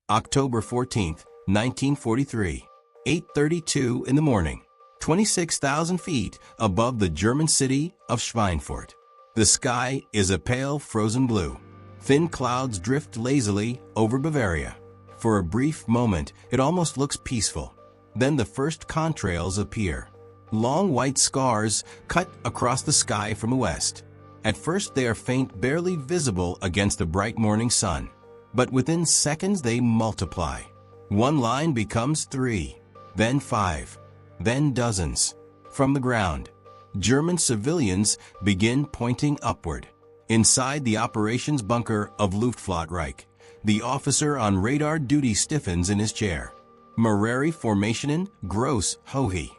October 14, 1943, 8:32 in the morning, 26,000 feet above the German city of Schweinfurt. The sky is a pale frozen blue. Thin clouds drift lazily over Bavaria. For a brief moment, it almost looks peaceful. Then the first contrails appear. Long white scars cut across the sky from the west. At first they are faint, barely visible against the bright morning sun. But within seconds they multiply. One line becomes 3, then 5, then dozens. From the ground, German civilians begin pointing upward. Inside the operations bunker of Luftwaffe Reich, the officer on radar duty stiffens in his chair. Mareri Formationen, Gross Hohe.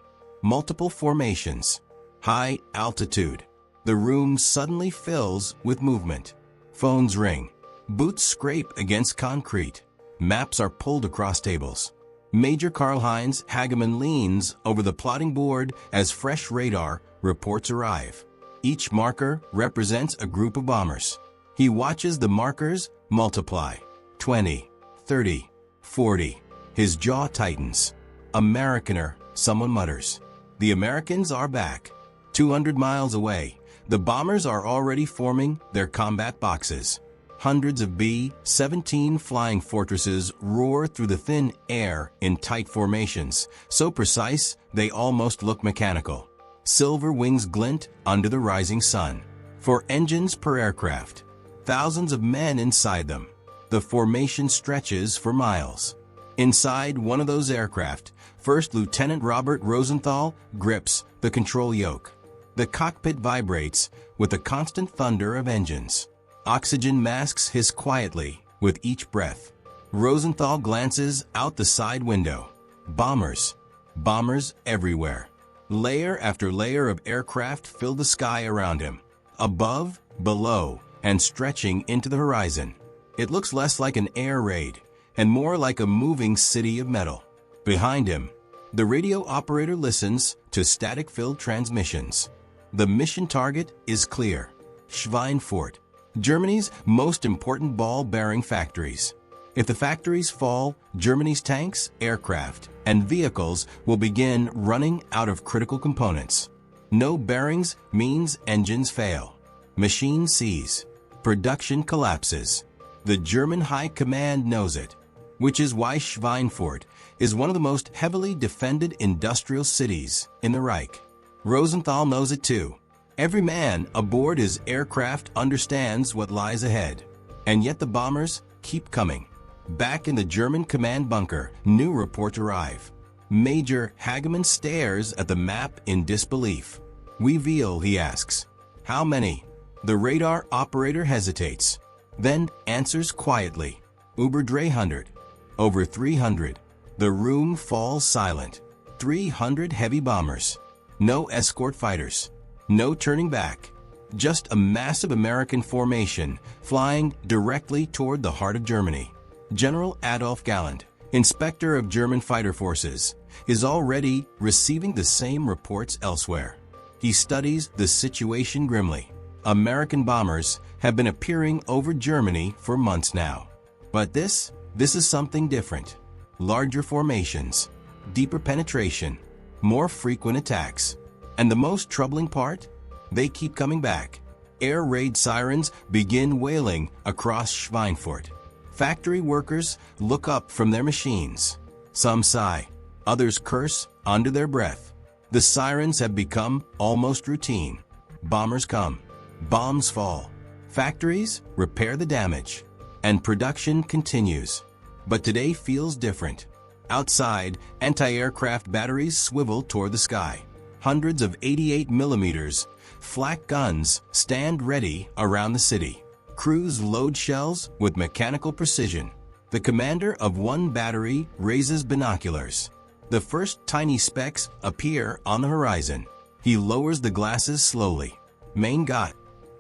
Multiple formations. High altitude. The room suddenly fills with movement. Phones ring. Boots scrape against concrete. Maps are pulled across tables. Major Karl-Heinz Hagemann leans over the plotting board as fresh radar reports arrive. Each marker represents a group of bombers. He watches the markers multiply. 20, 30, 40. His jaw tightens. Americaner, someone mutters. The Americans are back. 200 miles away, the bombers are already forming their combat boxes. Hundreds of B-17 flying fortresses roar through the thin air in tight formations, so precise they almost look mechanical. Silver wings glint under the rising sun. 4 engines per aircraft. Thousands of men inside them. The formation stretches for miles. Inside one of those aircraft, First Lieutenant Robert Rosenthal grips the control yoke. The cockpit vibrates with the constant thunder of engines. Oxygen masks hiss quietly with each breath. Rosenthal glances out the side window. Bombers. Bombers everywhere. Layer after layer of aircraft fill the sky around him. Above, below, and stretching into the horizon. It looks less like an air raid and more like a moving city of metal. Behind him, the radio operator listens to static-filled transmissions. The mission target is clear. Schweinfurt, Germany's most important ball-bearing factories. If the factories fall, Germany's tanks, aircraft, and vehicles will begin running out of critical components. No bearings means engines fail. Machines seize. Production collapses. The German High Command knows it, which is why Schweinfurt is one of the most heavily defended industrial cities in the Reich. Rosenthal knows it too. Every man aboard his aircraft understands what lies ahead. And yet the bombers keep coming. Back in the German command bunker, new reports arrive. Major Hagemann stares at the map in disbelief. "We veal," he asks. "How many?" The radar operator hesitates, then answers quietly. "Über 300. Over 300. The room falls silent. 300 heavy bombers. No escort fighters. No turning back. Just a massive American formation flying directly toward the heart of Germany. General Adolf Galland, inspector of German fighter forces, is already receiving the same reports elsewhere. He studies the situation grimly. American bombers have been appearing over Germany for months now. But this is something different. Larger formations, deeper penetration, more frequent attacks. And the most troubling part? They keep coming back. Air raid sirens begin wailing across Schweinfurt. Factory workers look up from their machines. Some sigh, others curse under their breath. The sirens have become almost routine. Bombers come, bombs fall. Factories repair the damage, and production continues. But today feels different. Outside, anti-aircraft batteries swivel toward the sky. Hundreds of 88mm Flak guns stand ready around the city. Crews load shells with mechanical precision. The commander of one battery raises binoculars. The first tiny specks appear on the horizon. He lowers the glasses slowly. Mein Gott,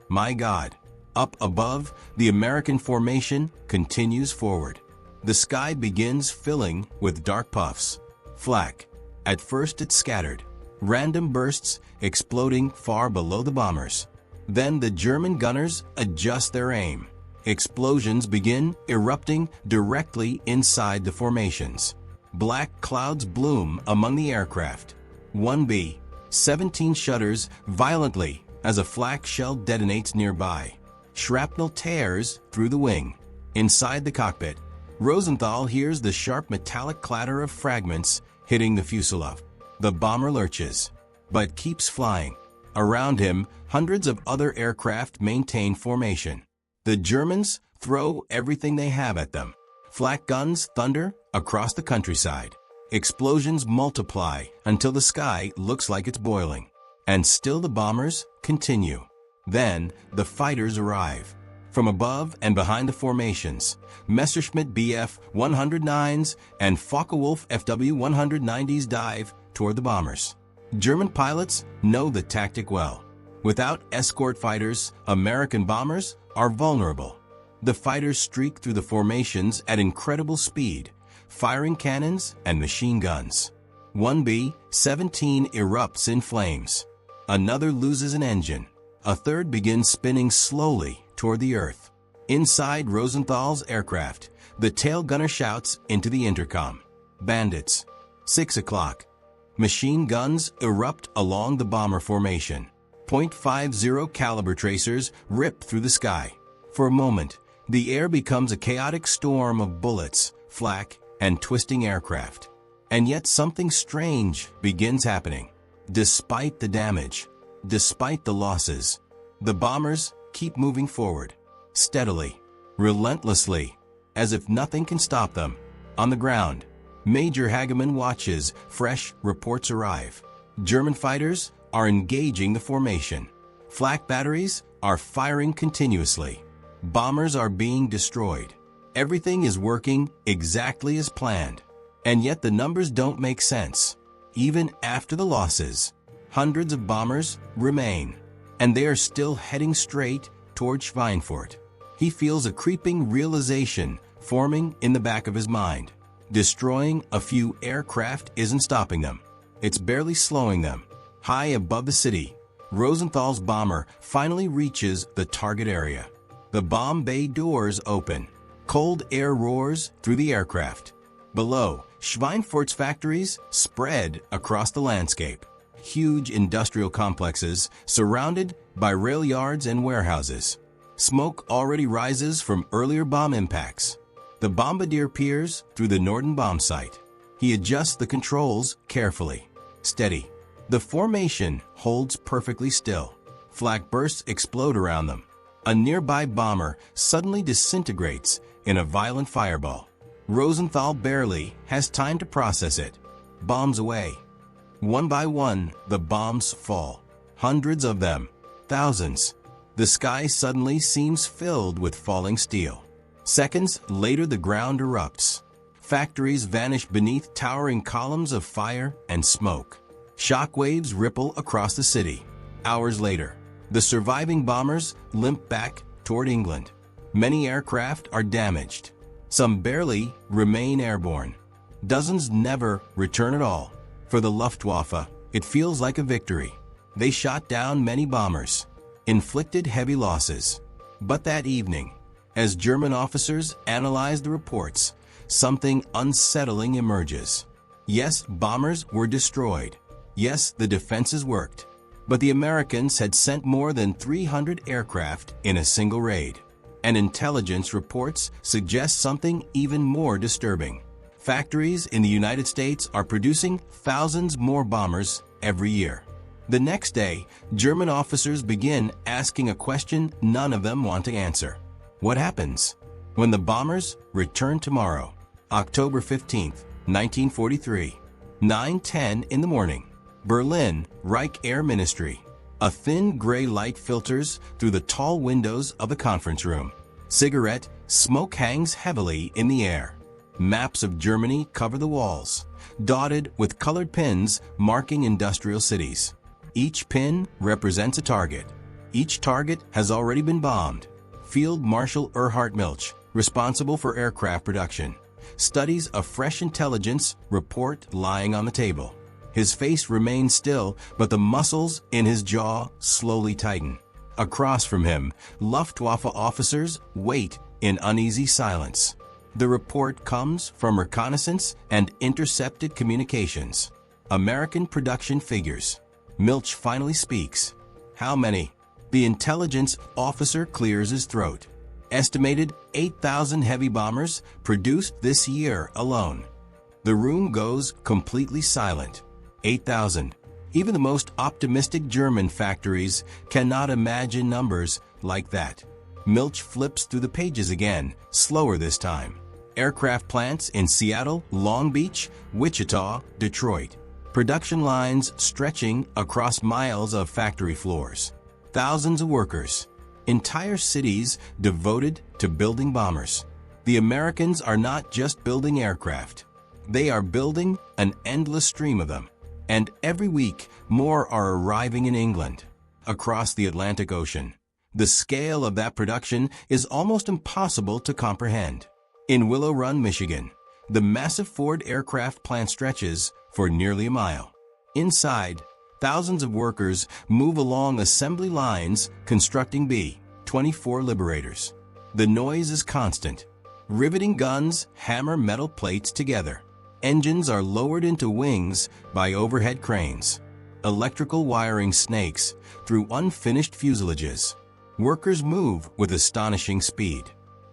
my God. Up above, the American formation continues forward. The sky begins filling with dark puffs. Flak. At first it's scattered. Random bursts exploding far below the bombers. Then the German gunners adjust their aim. Explosions begin erupting directly inside the formations. Black clouds bloom among the aircraft. 1B, 17 shudders violently as a flak shell detonates nearby. Shrapnel tears through the wing. Inside the cockpit, Rosenthal hears the sharp metallic clatter of fragments hitting the fuselage. The bomber lurches, but keeps flying. Around him, hundreds of other aircraft maintain formation. The Germans throw everything they have at them. Flak guns thunder across the countryside. Explosions multiply until the sky looks like it's boiling. And still the bombers continue. Then the fighters arrive. From above and behind the formations, Messerschmitt Bf 109s and Focke-Wulf FW 190s dive toward the bombers. German pilots know the tactic well. Without escort fighters, American bombers are vulnerable. The fighters streak through the formations at incredible speed, firing cannons and machine guns. 1B-17 erupts in flames. Another loses an engine. A third begins spinning slowly toward the earth. Inside Rosenthal's aircraft, the tail gunner shouts into the intercom. Bandits. 6 o'clock. Machine guns erupt along the bomber formation. .50 caliber tracers rip through the sky. For a moment, the air becomes a chaotic storm of bullets, flak, and twisting aircraft. And yet something strange begins happening. Despite the damage, despite the losses, the bombers keep moving forward, steadily, relentlessly, as if nothing can stop them. On the ground, Major Hagemann watches fresh reports arrive. German fighters are engaging the formation. Flak batteries are firing continuously. Bombers are being destroyed. Everything is working exactly as planned. And yet the numbers don't make sense. Even after the losses, hundreds of bombers remain, and they are still heading straight toward Schweinfurt. He feels a creeping realization forming in the back of his mind. Destroying a few aircraft isn't stopping them. It's barely slowing them. High above the city, Rosenthal's bomber finally reaches the target area. The bomb bay doors open. Cold air roars through the aircraft. Below, Schweinfurt's factories spread across the landscape. Huge industrial complexes surrounded by rail yards and warehouses. Smoke already rises from earlier bomb impacts. The bombardier peers through the Norden bomb site. He adjusts the controls carefully. Steady. The formation holds perfectly still. Flak bursts explode around them. A nearby bomber suddenly disintegrates in a violent fireball. Rosenthal barely has time to process it. Bombs away. One by one, the bombs fall. Hundreds of them. Thousands. The sky suddenly seems filled with falling steel. Seconds later, the ground erupts. Factories vanish beneath towering columns of fire and smoke. Shockwaves ripple across the city. Hours later, the surviving bombers limp back toward England. Many aircraft are damaged. Some barely remain airborne. Dozens never return at all. For the Luftwaffe, it feels like a victory. They shot down many bombers, inflicted heavy losses. But that evening, as German officers analyze the reports, something unsettling emerges. Yes, bombers were destroyed. Yes, the defenses worked. But the Americans had sent more than 300 aircraft in a single raid. And intelligence reports suggest something even more disturbing. Factories in the United States are producing thousands more bombers every year. The next day, German officers begin asking a question none of them want to answer. What happens when the bombers return tomorrow? October 15th, 1943, 9:10 in the morning. Berlin, Reich Air Ministry. A thin gray light filters through the tall windows of the conference room. Cigarette smoke hangs heavily in the air. Maps of Germany cover the walls, dotted with colored pins marking industrial cities. Each pin represents a target. Each target has already been bombed. Field Marshal Erhard Milch, responsible for aircraft production, studies a fresh intelligence report lying on the table. His face remains still, but the muscles in his jaw slowly tighten. Across from him, Luftwaffe officers wait in uneasy silence. The report comes from reconnaissance and intercepted communications. American production figures. Milch finally speaks. How many? The intelligence officer clears his throat. Estimated 8,000 heavy bombers produced this year alone. The room goes completely silent. 8,000. Even the most optimistic German factories cannot imagine numbers like that. Milch flips through the pages again, slower this time. Aircraft plants in Seattle, Long Beach, Wichita, Detroit. Production lines stretching across miles of factory floors. Thousands of workers. Entire cities devoted to building bombers. The Americans are not just building aircraft. They are building an endless stream of them. And every week, more are arriving in England, across the Atlantic Ocean. The scale of that production is almost impossible to comprehend. In Willow Run, Michigan, the massive Ford aircraft plant stretches for nearly a mile. Inside, thousands of workers move along assembly lines constructing B-24 Liberators. The noise is constant. Riveting guns hammer metal plates together. Engines are lowered into wings by overhead cranes. Electrical wiring snakes through unfinished fuselages. Workers move with astonishing speed.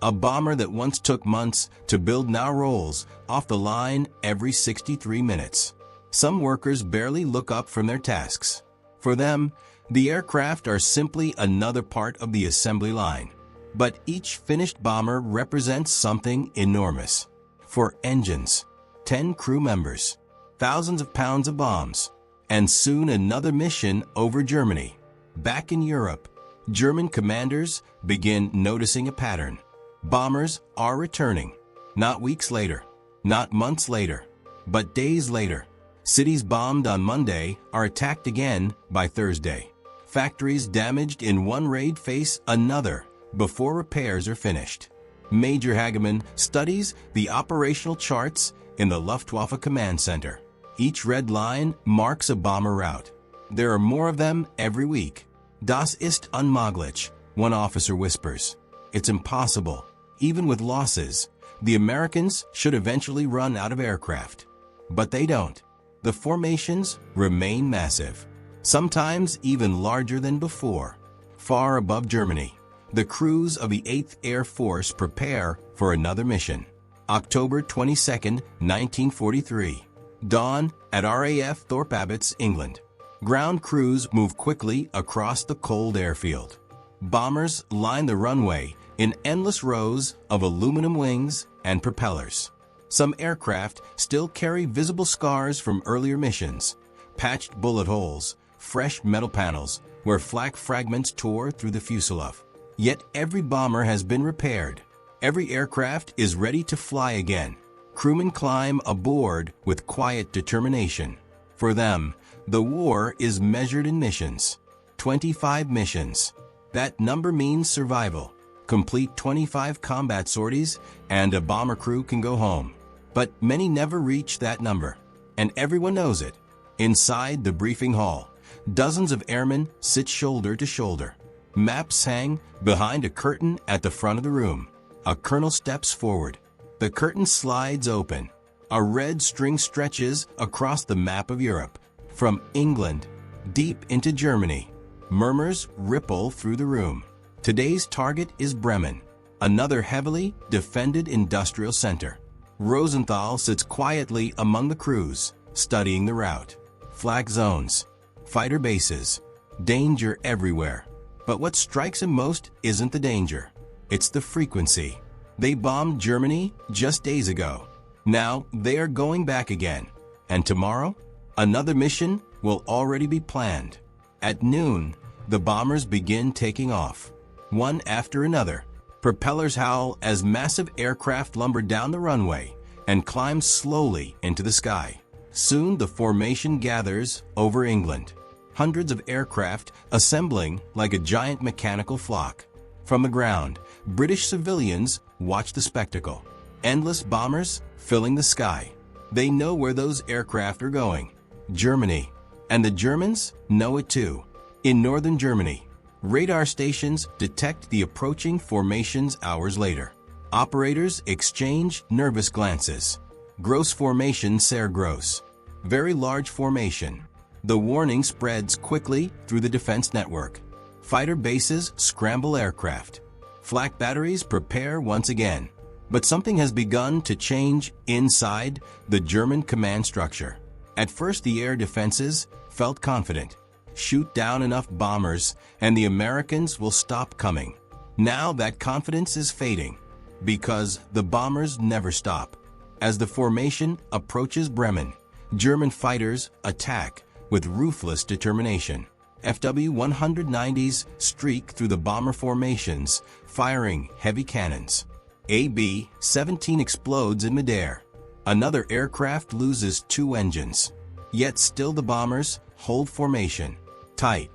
A bomber that once took months to build now rolls off the line every 63 minutes. Some workers barely look up from their tasks. For them, the aircraft are simply another part of the assembly line. But each finished bomber represents something enormous. For engines, 10 crew members, thousands of pounds of bombs, and soon another mission over Germany. Back in Europe, German commanders begin noticing a pattern. Bombers are returning, not weeks later, not months later, but days later. Cities bombed on Monday are attacked again by Thursday. Factories damaged in one raid face another before repairs are finished. Major Hagemann studies the operational charts in the Luftwaffe Command Center. Each red line marks a bomber route. There are more of them every week. Das ist unmöglich, one officer whispers. It's impossible. Even with losses, the Americans should eventually run out of aircraft. But they don't. The formations remain massive, sometimes even larger than before. Far above Germany, the crews of the 8th Air Force prepare for another mission. October 22, 1943. Dawn at RAF Thorpe Abbotts, England. Ground crews move quickly across the cold airfield. Bombers line the runway in endless rows of aluminum wings and propellers. Some aircraft still carry visible scars from earlier missions, patched bullet holes, fresh metal panels where flak fragments tore through the fuselage. Yet every bomber has been repaired. Every aircraft is ready to fly again. Crewmen climb aboard with quiet determination. For them, the war is measured in missions. 25 missions. That number means survival. Complete 25 combat sorties, and a bomber crew can go home. But many never reach that number, and everyone knows it. Inside the briefing hall, dozens of airmen sit shoulder to shoulder. Maps hang behind a curtain at the front of the room. A colonel steps forward. The curtain slides open. A red string stretches across the map of Europe. From England, deep into Germany. Murmurs ripple through the room. Today's target is Bremen, another heavily defended industrial center. Rosenthal sits quietly among the crews, studying the route. Flak zones, fighter bases, danger everywhere. But what strikes him most isn't the danger. It's the frequency. They bombed Germany just days ago. Now they are going back again. And tomorrow, another mission will already be planned. At noon, the bombers begin taking off. One after another, propellers howl as massive aircraft lumber down the runway and climb slowly into the sky. Soon the formation gathers over England. Hundreds of aircraft assembling like a giant mechanical flock. From the ground, British civilians watch the spectacle. Endless bombers filling the sky. They know where those aircraft are going. Germany. And the Germans know it too. In northern Germany, Radar stations detect the approaching formations hours later. Operators exchange nervous glances. Gross formation, sehr gross. Very large formation. The warning spreads quickly through the defense network. Fighter bases scramble aircraft. Flak batteries prepare once again. But something has begun to change inside the German command structure. At first, the air defenses felt confident. Shoot down enough bombers and the Americans will stop coming. Now that confidence is fading because the bombers never stop. As the formation approaches Bremen, German fighters attack with ruthless determination. FW-190s streak through the bomber formations, firing heavy cannons. AB-17 explodes in midair. Another aircraft loses 2 engines. Yet still the bombers hold formation. Tight,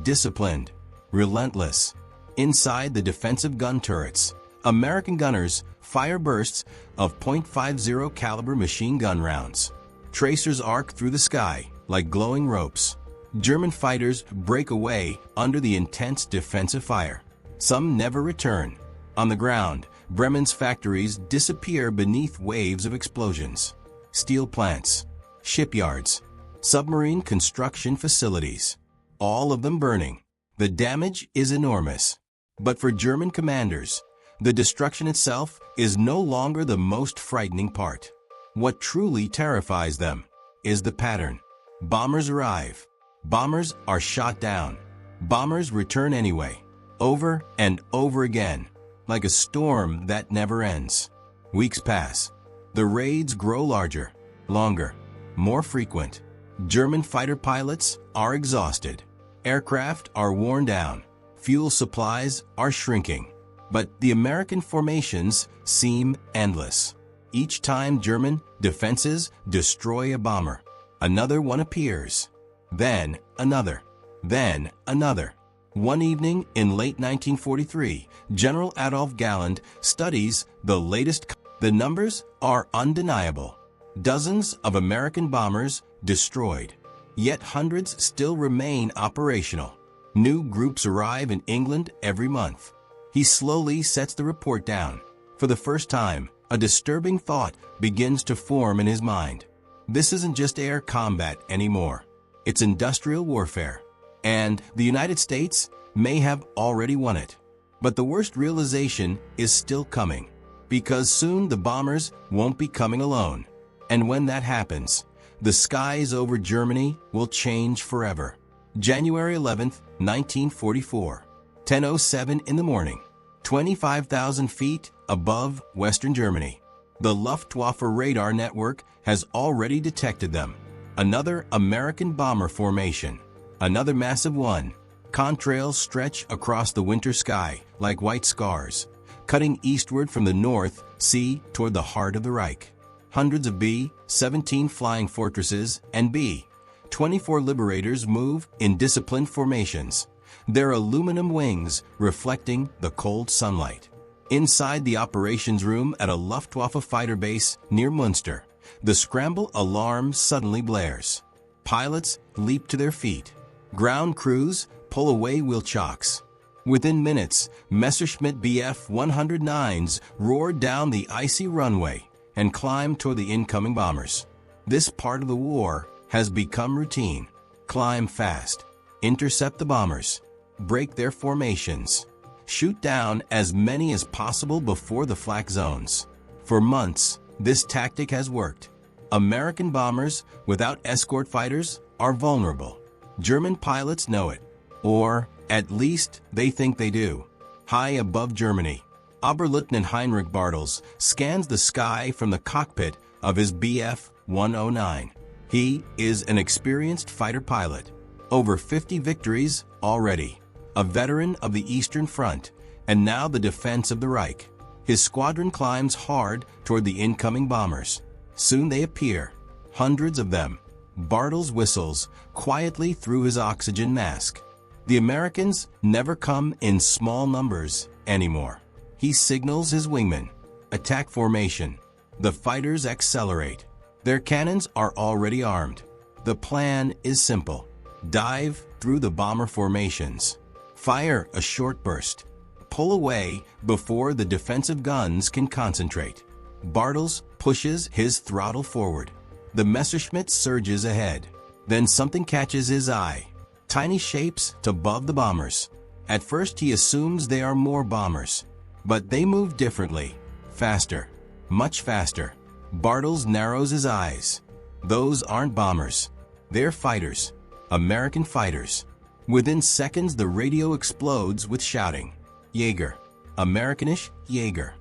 disciplined, relentless. Inside the defensive gun turrets, American gunners fire bursts of .50 caliber machine gun rounds. Tracers arc through the sky like glowing ropes. German fighters break away under the intense defensive fire. Some never return. On the ground, Bremen's factories disappear beneath waves of explosions. Steel plants, shipyards, submarine construction facilities, all of them burning. The damage is enormous. But for German commanders, the destruction itself is no longer the most frightening part. What truly terrifies them is the pattern. Bombers arrive. Bombers are shot down. Bombers return anyway, over and over again, like a storm that never ends. Weeks pass. The raids grow larger, longer, more frequent. German fighter pilots are exhausted. Aircraft are worn down. Fuel supplies are shrinking. But the American formations seem endless. Each time German defenses destroy a bomber, another one appears. Then another. Then another. One evening in late 1943, General Adolf Galland studies the latest. The numbers are undeniable. Dozens of American bombers destroyed. Yet hundreds still remain operational. New groups arrive in England every month. He slowly sets the report down. For the first time, a disturbing thought begins to form in his mind. This isn't just air combat anymore. It's industrial warfare. And the United States may have already won it. But the worst realization is still coming. Because soon the bombers won't be coming alone. And when that happens, the skies over Germany will change forever. January 11th, 1944. 10:07 in the morning. 25,000 feet above Western Germany. The Luftwaffe radar network has already detected them. Another American bomber formation. Another massive one. Contrails stretch across the winter sky like white scars, cutting eastward from the North Sea toward the heart of the Reich. Hundreds of B-17 flying fortresses and B-24 Liberators move in disciplined formations, their aluminum wings reflecting the cold sunlight. Inside the operations room at a Luftwaffe fighter base near Münster, the scramble alarm suddenly blares. Pilots leap to their feet. Ground crews pull away wheel chocks. Within minutes, Messerschmitt Bf-109s roar down the icy runway and climb toward the incoming bombers. This part of the war has become routine. Climb fast, intercept the bombers, break their formations, shoot down as many as possible before the flak zones. For months, this tactic has worked. American bombers without escort fighters are vulnerable. German pilots know it, or at least they think they do. High above Germany, Oberleutnant Heinrich Bartels scans the sky from the cockpit of his Bf-109. He is an experienced fighter pilot. Over 50 victories already. A veteran of the Eastern Front, and now the defense of the Reich. His squadron climbs hard toward the incoming bombers. Soon they appear, hundreds of them. Bartels whistles quietly through his oxygen mask. The Americans never come in small numbers anymore. He signals his wingmen. Attack formation. The fighters accelerate. Their cannons are already armed. The plan is simple. Dive through the bomber formations. Fire a short burst. Pull away before the defensive guns can concentrate. Bartels pushes his throttle forward. The Messerschmitt surges ahead. Then something catches his eye. Tiny shapes above the bombers. At first he assumes they are more bombers. But they move differently. Faster. Much faster. Bartels narrows his eyes. Those aren't bombers. They're fighters. American fighters. Within seconds the radio explodes with shouting. Jaeger. Amerikanisch Jaeger.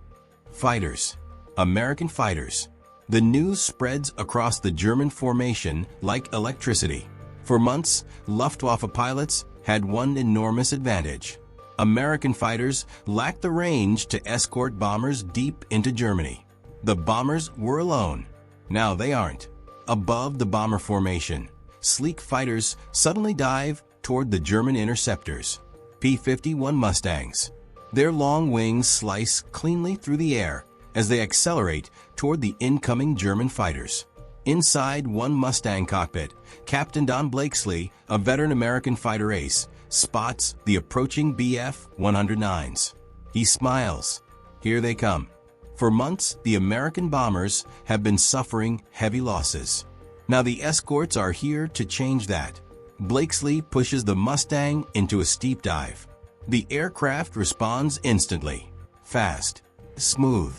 Fighters. American fighters. The news spreads across the German formation like electricity. For months, Luftwaffe pilots had one enormous advantage. American fighters lacked the range to escort bombers deep into Germany. The bombers were alone. Now they aren't. Above the bomber formation, sleek fighters suddenly dive toward the German interceptors, P-51 Mustangs. Their long wings slice cleanly through the air as they accelerate toward the incoming German fighters. Inside one Mustang cockpit, Captain Don Blakesley, a veteran American fighter ace, spots the approaching Bf-109s. He smiles. Here they come. For months, the American bombers have been suffering heavy losses. Now the escorts are here to change that. Blakesley pushes the Mustang into a steep dive. The aircraft responds instantly. Fast, smooth,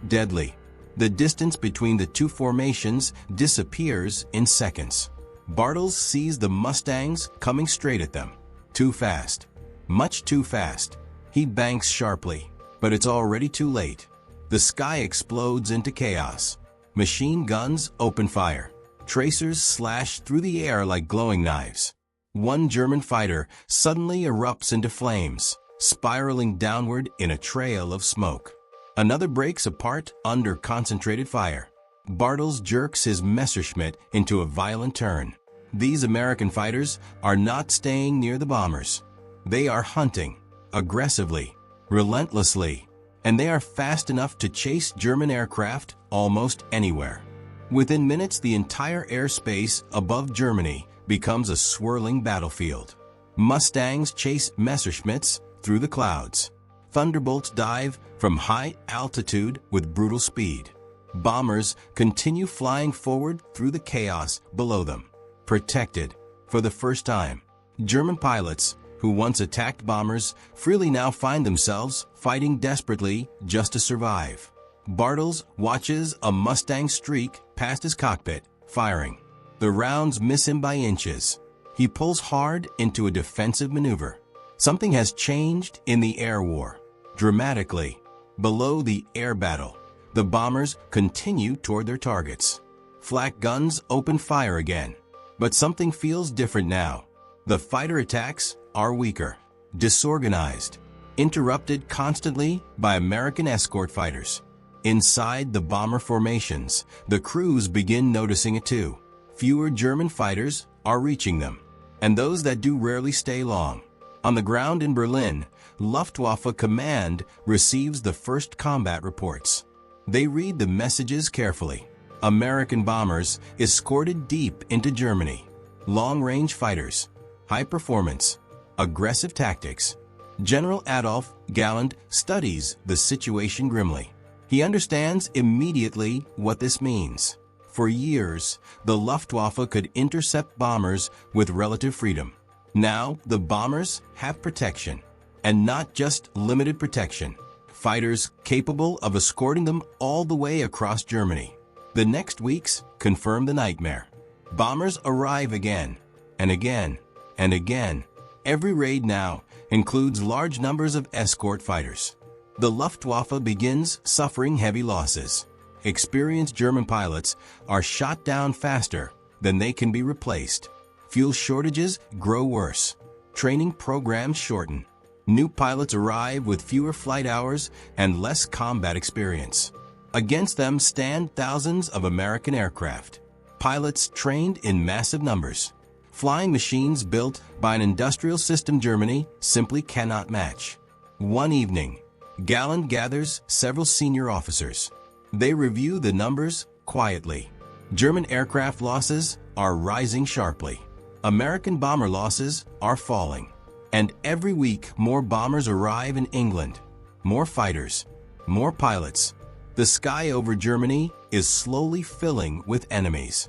deadly. The distance between the two formations disappears in seconds. Bartels sees the Mustangs coming straight at them. Too fast. Much too fast. He banks sharply, but it's already too late. The sky explodes into chaos. Machine guns open fire. Tracers slash through the air like glowing knives. One German fighter suddenly erupts into flames, spiraling downward in a trail of smoke. Another breaks apart under concentrated fire. Bartels jerks his Messerschmitt into a violent turn. These American fighters are not staying near the bombers. They are hunting, aggressively, relentlessly, and they are fast enough to chase German aircraft almost anywhere. Within minutes, the entire airspace above Germany becomes a swirling battlefield. Mustangs chase Messerschmitts through the clouds. Thunderbolts dive from high altitude with brutal speed. Bombers continue flying forward through the chaos below them. Protected for the first time. German pilots, who once attacked bombers, freely now find themselves fighting desperately just to survive. Bartels watches a Mustang streak past his cockpit, firing. The rounds miss him by inches. He pulls hard into a defensive maneuver. Something has changed in the air war. Dramatically, below the air battle, the bombers continue toward their targets. Flak guns open fire again. But something feels different now. The fighter attacks are weaker, disorganized, interrupted constantly by American escort fighters. Inside the bomber formations, the crews begin noticing it too. Fewer German fighters are reaching them, and those that do rarely stay long. On the ground in Berlin, Luftwaffe Command receives the first combat reports. They read the messages carefully. American bombers escorted deep into Germany. Long-range fighters, high performance, aggressive tactics. General Adolf Galland studies the situation grimly. He understands immediately what this means. For years, the Luftwaffe could intercept bombers with relative freedom. Now, the bombers have protection, and not just limited protection. Fighters capable of escorting them all the way across Germany. The next weeks confirm the nightmare. Bombers arrive again, and again, and again. Every raid now includes large numbers of escort fighters. The Luftwaffe begins suffering heavy losses. Experienced German pilots are shot down faster than they can be replaced. Fuel shortages grow worse. Training programs shorten. New pilots arrive with fewer flight hours and less combat experience. Against them stand thousands of American aircraft. Pilots trained in massive numbers. Flying machines built by an industrial system Germany simply cannot match. One evening, Galland gathers several senior officers. They review the numbers quietly. German aircraft losses are rising sharply. American bomber losses are falling. And every week, more bombers arrive in England. More fighters, more pilots. The sky over Germany is slowly filling with enemies.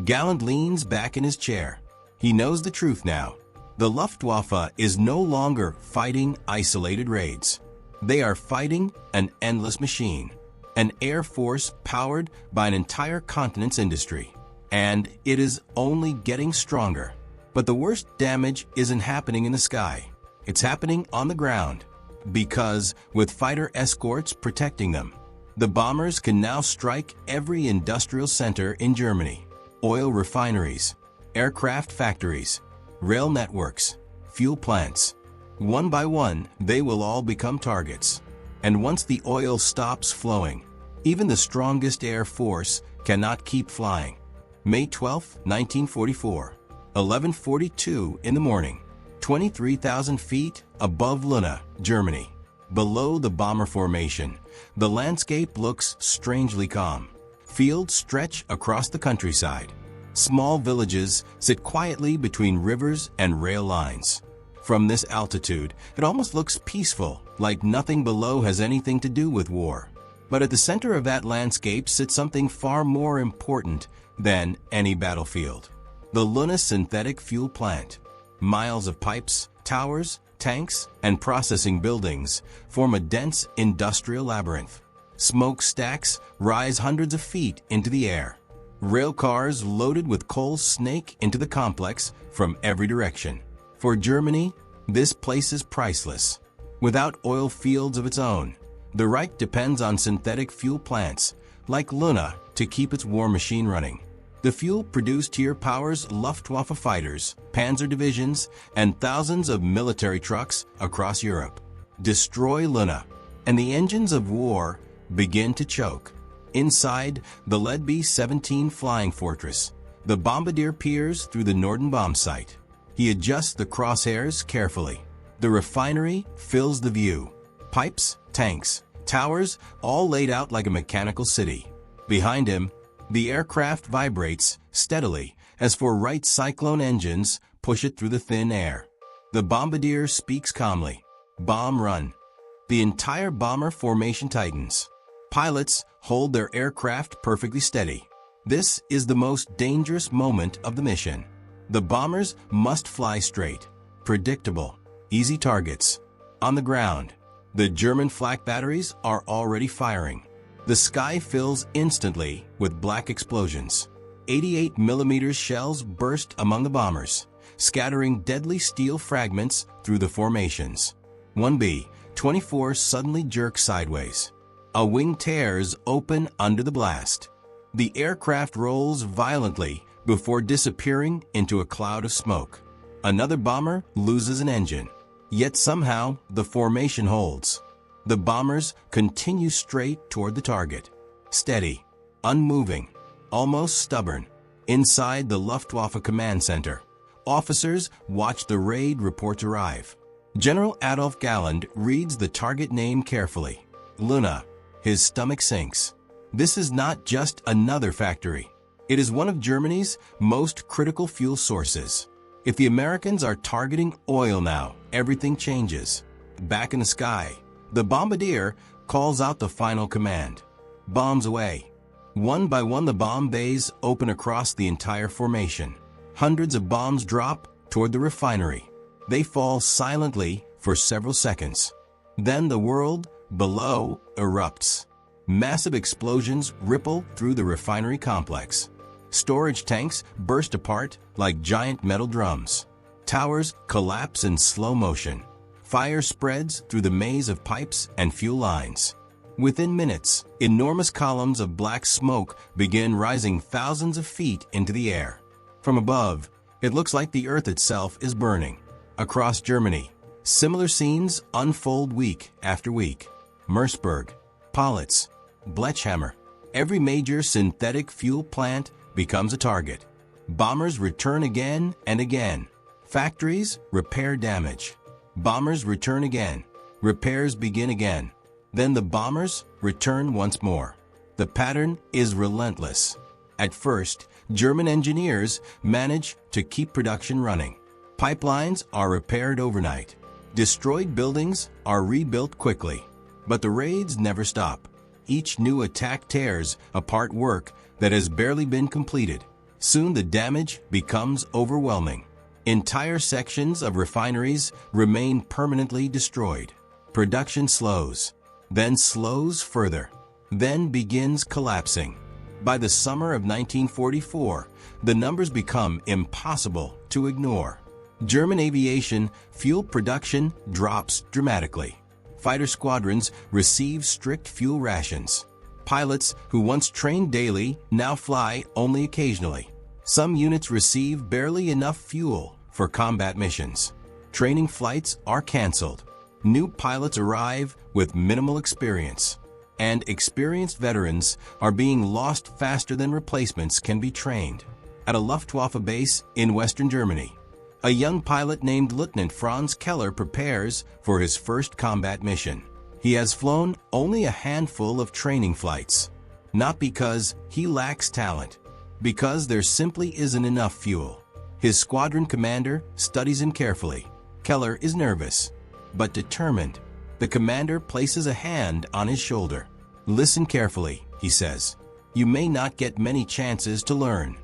Gallant leans back in his chair. He knows the truth now. The Luftwaffe is no longer fighting isolated raids. They are fighting an endless machine, an air force powered by an entire continent's industry. And it is only getting stronger. But the worst damage isn't happening in the sky. It's happening on the ground. Because with fighter escorts protecting them, the bombers can now strike every industrial center in Germany. Oil refineries, aircraft factories, rail networks, fuel plants. One by one, they will all become targets. And once the oil stops flowing, even the strongest air force cannot keep flying. May 12, 1944, 11:42 in the morning, 23,000 feet above Luna, Germany. Below the bomber formation, the landscape looks strangely calm. Fields stretch across the countryside. Small villages sit quietly between rivers and rail lines. From this altitude, it almost looks peaceful, like nothing below has anything to do with war. But at the center of that landscape sits something far more important than any battlefield. The Luna synthetic fuel plant. Miles of pipes, towers, tanks, and processing buildings form a dense industrial labyrinth. Smokestacks rise hundreds of feet into the air. Rail cars loaded with coal snake into the complex from every direction. For Germany, this place is priceless. Without oil fields of its own, the Reich depends on synthetic fuel plants like Luna to keep its war machine running. The fuel produced here powers Luftwaffe fighters, panzer divisions, and thousands of military trucks across Europe. Destroy Luna, and the engines of war begin to choke. Inside the lead B-17 flying fortress, the bombardier peers through the Norden bomb sight. He adjusts the crosshairs carefully. The refinery fills the view. Pipes, tanks, towers, all laid out like a mechanical city. Behind him, the aircraft vibrates steadily as four Wright Cyclone engines push it through the thin air. The bombardier speaks calmly. Bomb run. The entire bomber formation tightens. Pilots hold their aircraft perfectly steady. This is the most dangerous moment of the mission. The bombers must fly straight, predictable, easy targets. On the ground, the German flak batteries are already firing. The sky fills instantly with black explosions. 88mm shells burst among the bombers, scattering deadly steel fragments through the formations. 1B-24 suddenly jerks sideways. A wing tears open under the blast. The aircraft rolls violently before disappearing into a cloud of smoke. Another bomber loses an engine, yet somehow the formation holds. The bombers continue straight toward the target. Steady, unmoving, almost stubborn. Inside the Luftwaffe command center, officers watch the raid reports arrive. General Adolf Galland reads the target name carefully. Luna. His stomach sinks. This is not just another factory. It is one of Germany's most critical fuel sources. If the Americans are targeting oil now, everything changes. Back in the sky, the bombardier calls out the final command. Bombs away. One by one, the bomb bays open across the entire formation. Hundreds of bombs drop toward the refinery. They fall silently for several seconds. Then the world below erupts. Massive explosions ripple through the refinery complex. Storage tanks burst apart like giant metal drums. Towers collapse in slow motion. Fire spreads through the maze of pipes and fuel lines. Within minutes, enormous columns of black smoke begin rising thousands of feet into the air. From above, it looks like the earth itself is burning. Across Germany, similar scenes unfold week after week. Merseburg, Politz, Blechhammer. Every major synthetic fuel plant becomes a target. Bombers return again and again. Factories repair damage. Bombers return again. Repairs begin again. Then the bombers return once more. The pattern is relentless. At first, German engineers manage to keep production running. Pipelines are repaired overnight. Destroyed buildings are rebuilt quickly. But the raids never stop. Each new attack tears apart work that has barely been completed. Soon the damage becomes overwhelming. Entire sections of refineries remain permanently destroyed. Production slows, then slows further, then begins collapsing. By the summer of 1944, the numbers become impossible to ignore. German aviation fuel production drops dramatically. Fighter squadrons receive strict fuel rations. Pilots who once trained daily now fly only occasionally. Some units receive barely enough fuel for combat missions. Training flights are canceled. New pilots arrive with minimal experience. And experienced veterans are being lost faster than replacements can be trained. At a Luftwaffe base in Western Germany, a young pilot named Lieutenant Franz Keller prepares for his first combat mission. He has flown only a handful of training flights. Not because he lacks talent, because there simply isn't enough fuel. His squadron commander studies him carefully. Keller is nervous, but determined. The commander places a hand on his shoulder. "Listen carefully," he says. "You may not get many chances to learn."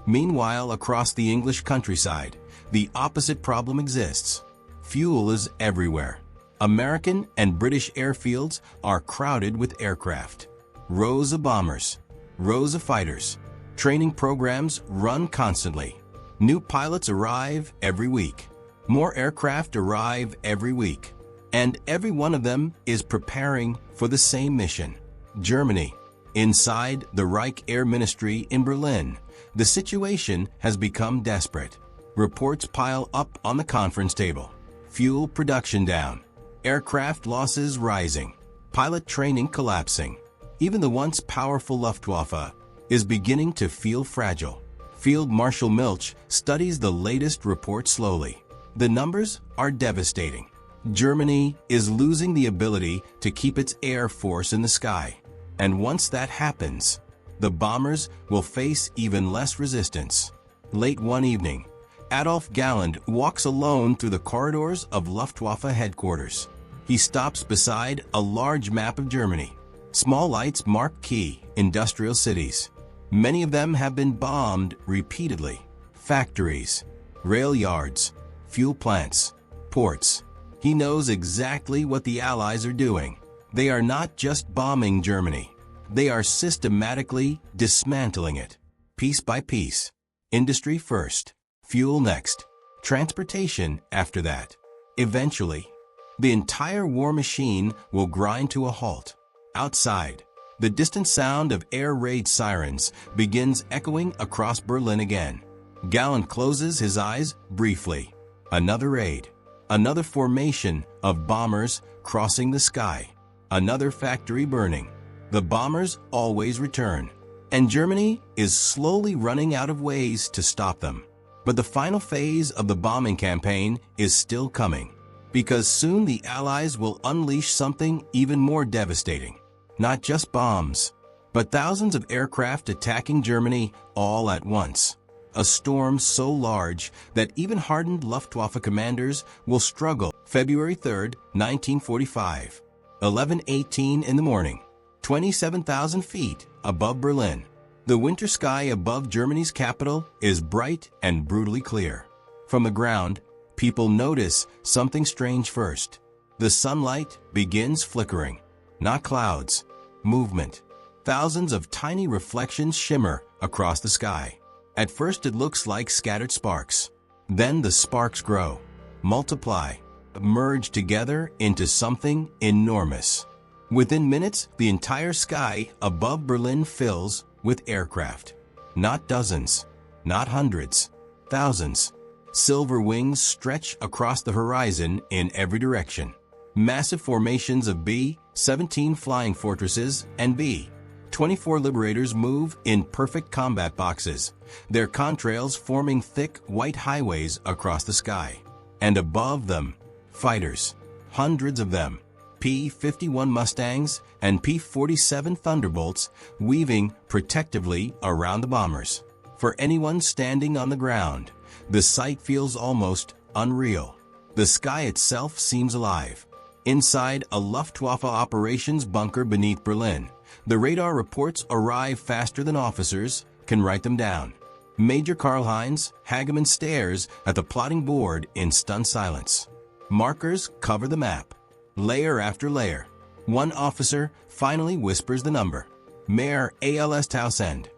Meanwhile, across the English countryside, the opposite problem exists. Fuel is everywhere. American and British airfields are crowded with aircraft. Rows of bombers, rows of fighters. Training programs run constantly. New pilots arrive every week. More aircraft arrive every week. And every one of them is preparing for the same mission. Germany. Inside the Reich Air Ministry in Berlin, the situation has become desperate. Reports pile up on the conference table. Fuel production down. Aircraft losses rising. Pilot training collapsing. Even the once powerful Luftwaffe is beginning to feel fragile. Field Marshal Milch studies the latest report slowly. The numbers are devastating. Germany is losing the ability to keep its air force in the sky. And once that happens, the bombers will face even less resistance. Late one evening, Adolf Galland walks alone through the corridors of Luftwaffe headquarters. He stops beside a large map of Germany. Small lights mark key industrial cities. Many of them have been bombed repeatedly. Factories, rail yards, fuel plants, ports. He knows exactly what the Allies are doing. They are not just bombing Germany. They are systematically dismantling it, piece by piece. Industry first, fuel next, transportation after that. Eventually, the entire war machine will grind to a halt. Outside, the distant sound of air raid sirens begins echoing across Berlin again. Galland closes his eyes briefly. Another raid. Another formation of bombers crossing the sky. Another factory burning. The bombers always return, and Germany is slowly running out of ways to stop them. But the final phase of the bombing campaign is still coming, because soon the Allies will unleash something even more devastating. Not just bombs, but thousands of aircraft attacking Germany all at once. A storm so large that even hardened Luftwaffe commanders will struggle. February 3rd, 1945, 11:18 in the morning, 27,000 feet above Berlin. The winter sky above Germany's capital is bright and brutally clear. From the ground, people notice something strange first. The sunlight begins flickering. Not clouds, movement. Thousands of tiny reflections shimmer across the sky. At first it looks like scattered sparks. Then the sparks grow, multiply, merge together into something enormous. Within minutes, the entire sky above Berlin fills with aircraft. Not dozens, not hundreds, thousands. Silver wings stretch across the horizon in every direction. Massive formations of B-17 flying fortresses and B-24 Liberators move in perfect combat boxes, their contrails forming thick white highways across the sky. And above them, fighters, hundreds of them, P-51 Mustangs and P-47 Thunderbolts weaving protectively around the bombers. For anyone standing on the ground, the sight feels almost unreal. The sky itself seems alive. Inside a Luftwaffe operations bunker beneath Berlin, the radar reports arrive faster than officers can write them down. Major Karl-Heinz Hagemann stares at the plotting board in stunned silence. Markers cover the map, layer after layer. One officer finally whispers the number. Mayor ALS Tausend.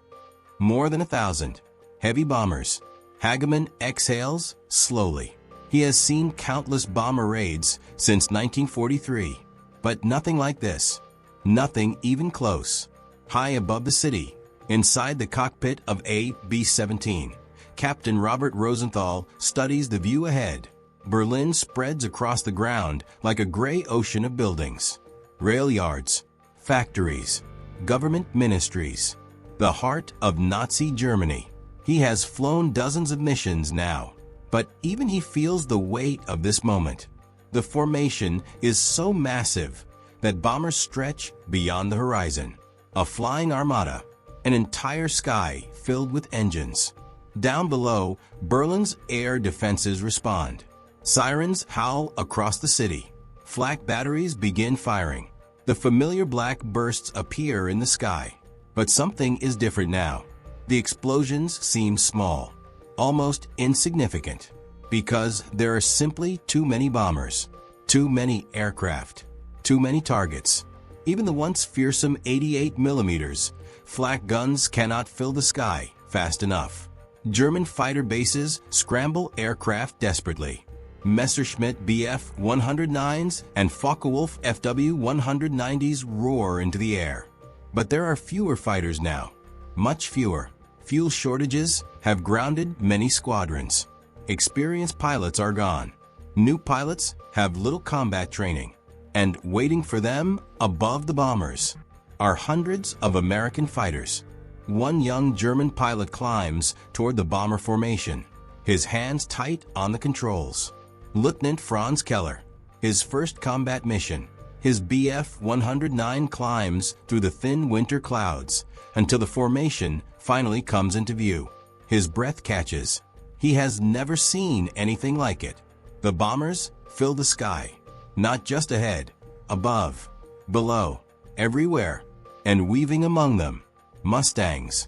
More than 1,000. Heavy bombers. Hagemann exhales slowly. He has seen countless bomber raids since 1943, but nothing like this. Nothing even close. High above the city, inside the cockpit of a B-17, Captain Robert Rosenthal studies the view ahead. Berlin spreads across the ground like a gray ocean of buildings. Rail yards, factories, government ministries. The heart of Nazi Germany. He has flown dozens of missions now, but even he feels the weight of this moment. The formation is so massive that bombers stretch beyond the horizon. A flying armada, an entire sky filled with engines. Down below, Berlin's air defenses respond. Sirens howl across the city. Flak batteries begin firing. The familiar black bursts appear in the sky. But something is different now. The explosions seem small, almost insignificant, because there are simply too many bombers, too many aircraft, too many targets. Even the once fearsome 88mm flak guns cannot fill the sky fast enough. German fighter bases scramble aircraft desperately. Messerschmitt Bf-109s and Focke-Wulf Fw-190s roar into the air. But there are fewer fighters now, much fewer. Fuel shortages have grounded many squadrons. Experienced pilots are gone. New pilots have little combat training. And waiting for them above the bombers are hundreds of American fighters. One young German pilot climbs toward the bomber formation, his hands tight on the controls. Lieutenant Franz Keller, his first combat mission. His Bf-109 climbs through the thin winter clouds until the formation finally comes into view. His breath catches. He has never seen anything like it. The bombers fill the sky, not just ahead, above, below, everywhere, and weaving among them, Mustangs,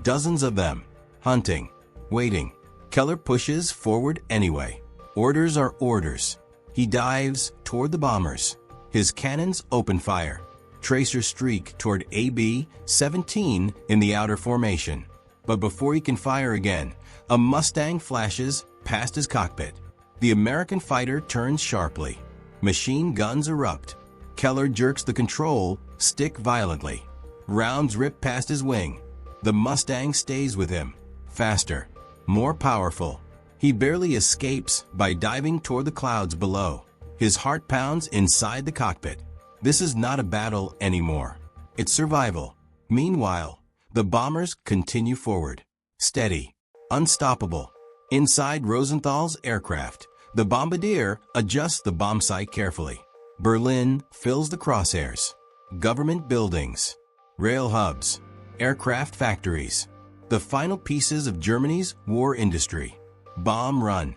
dozens of them, hunting, waiting. Keller pushes forward anyway. Orders are orders. He dives toward the bombers. His cannons open fire. Tracers streak toward AB-17 in the outer formation. But before he can fire again, a Mustang flashes past his cockpit. The American fighter turns sharply. Machine guns erupt. Keller jerks the control stick violently. Rounds rip past his wing. The Mustang stays with him. Faster, more powerful. He barely escapes by diving toward the clouds below. His heart pounds inside the cockpit. This is not a battle anymore. It's survival. Meanwhile, the bombers continue forward. Steady. Unstoppable. Inside Rosenthal's aircraft, the bombardier adjusts the bomb sight carefully. Berlin fills the crosshairs. Government buildings. Rail hubs. Aircraft factories. The final pieces of Germany's war industry. Bomb run.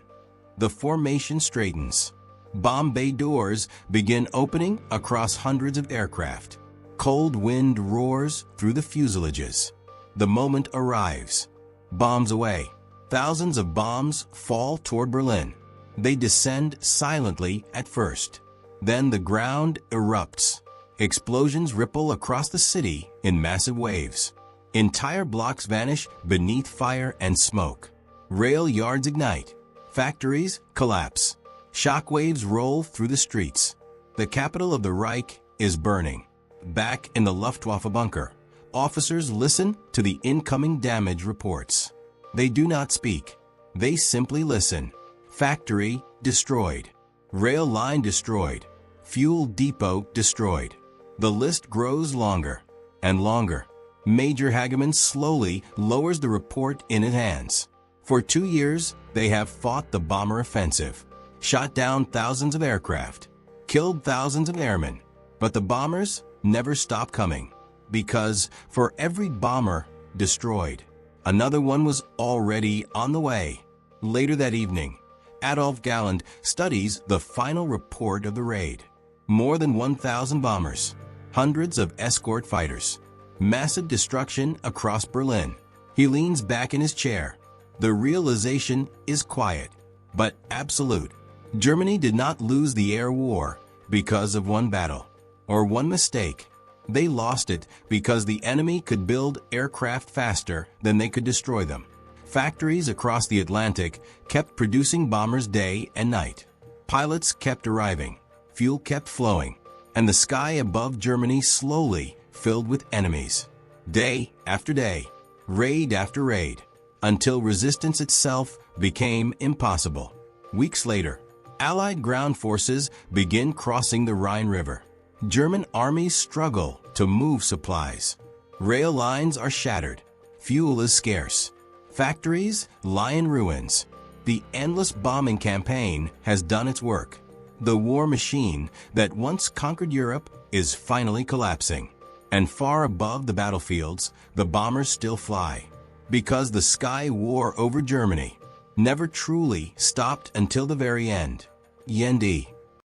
The formation straightens. Bomb bay doors begin opening across hundreds of aircraft. Cold wind roars through the fuselages. The moment arrives. Bombs away. Thousands of bombs fall toward Berlin. They descend silently at first. Then the ground erupts. Explosions ripple across the city in massive waves. Entire blocks vanish beneath fire and smoke. Rail yards ignite. Factories collapse. Shockwaves roll through the streets. The capital of the Reich is burning. Back in the Luftwaffe bunker, officers listen to the incoming damage reports. They do not speak. They simply listen. Factory destroyed. Rail line destroyed. Fuel depot destroyed. The list grows longer and longer. Major Hagemann slowly lowers the report in his hands. For 2 years, they have fought the bomber offensive. Shot down thousands of aircraft, killed thousands of airmen, but the bombers never stop coming, because for every bomber destroyed, another one was already on the way. Later that evening, Adolf Galland studies the final report of the raid. More than 1,000 bombers, hundreds of escort fighters, massive destruction across Berlin. He leans back in his chair. The realization is quiet, but absolute. Germany did not lose the air war because of one battle or one mistake. They lost it because the enemy could build aircraft faster than they could destroy them. Factories across the Atlantic kept producing bombers day and night. Pilots kept arriving, fuel kept flowing, and the sky above Germany slowly filled with enemies. Day after day, raid after raid, until resistance itself became impossible. Weeks later, Allied ground forces begin crossing the Rhine River. German armies struggle to move supplies. Rail lines are shattered. Fuel is scarce. Factories lie in ruins. The endless bombing campaign has done its work. The war machine that once conquered Europe is finally collapsing. And far above the battlefields, the bombers still fly. Because the sky war over Germany never truly stopped until the very end. Yendi.